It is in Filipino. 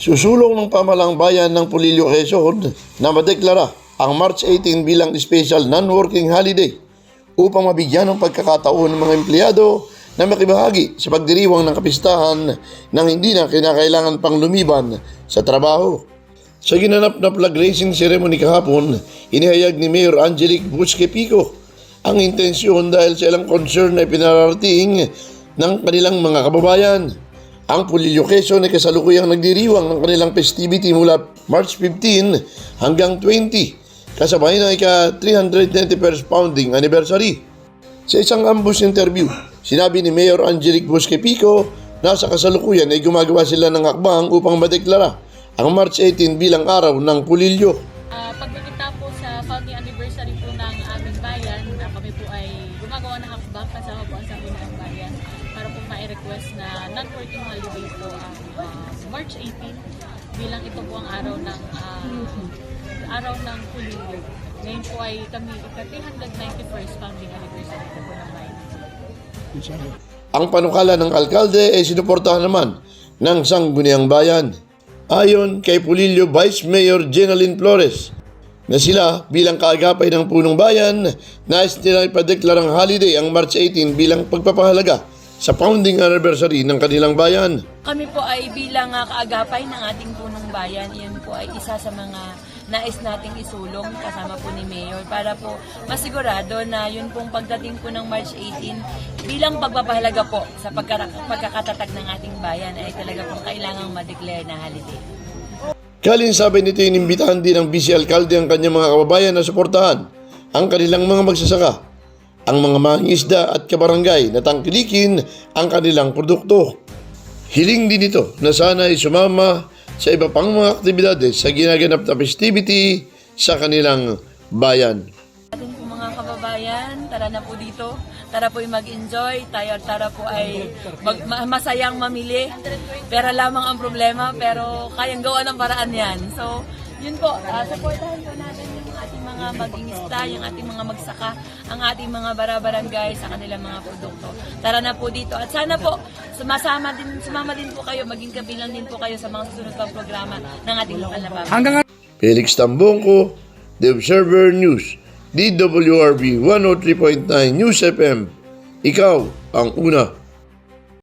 Susulong ng pamahalang bayan ng Pulilio, Quezon na madeklara ang March 18 bilang special non-working holiday upang mabigyan ng pagkakataon ng mga empleyado na makibahagi sa pagdiriwang ng kapistahan nang hindi na kinakailangan pang lumiban sa trabaho. Sa ginanap na flag raising ceremony kahapon, inihayag ni Mayor Angelic Busque Pico ang intensyon dahil sa ilang concern na ipinararating ng kanilang mga kababayan. Ang Pulilio, Quezon ay kasalukuyang nagdiriwang ng kanilang festivity mula March 15 hanggang 20, kasabay ng ika-391st founding anniversary. Sa isang ambush interview, sinabi ni Mayor Angelic Busque Pico na sa kasalukuyan ay gumagawa sila ng hakbang upang madeklara ang March 18 bilang araw ng Pulilio. Pagkakita po sa founding anniversary po ng aming bayan, kami po ay gumagawa ng hakbang kasama po ang Sangguniang Bayan para po ma-request na non-working holiday po ang March 18 bilang ito po ang araw ng Pulilio. Ngayon po ay kami ika-391st founding anniversary po ng bayan. Ang panukala ng alkalde ay sinuportahan naman ng Sangguniang Bayan. Ayon kay Pulilio Vice Mayor Jenaline Flores, na sila bilang kaagapay ng punong bayan, nais nila ipadeklarang holiday ang March 18 bilang pagpapahalaga sa founding anniversary ng kanilang bayan. Kami po ay bilang kaagapay ng ating punong bayan, yun po ay isa sa mga nais nating isulong kasama po ni Mayor para po masigurado na yun pong pagdating po ng March 18 bilang pagpapahalaga po sa pagkakatatag ng ating bayan ay talaga pong kailangang ma-declare na holiday. Kalinsabay nito inimbitahan din ng Vice Alkalde ang kanyang mga kababayan na suportahan ang kanilang mga magsasaka, ang mga mangingisda at kabarangay na tangkilikin ang kanilang produkto. Hiling din ito na sana ay sumama sa iba pang mga aktibidades sa ginaganap na festivity sa kanilang bayan. Atin po mga kababayan, tara na po dito. Tara po ay mag-enjoy, tara po ay masayang mamili. Pera lamang ang problema, pero kayang gawa ng paraan yan. So, yun po, supportahan po natin yung ating mga mag-ingista, yung ating mga magsaka, ang ating mga barabarangay sa kanilang mga produkto. Tara na po dito. At sana po, sumama din po kayo, maging kabilang din po kayo sa mga susunod pang programa ng ating lokal na pamilya. Felix Tambongco, The Observer News, DWRB 103.9 News FM. Ikaw ang una.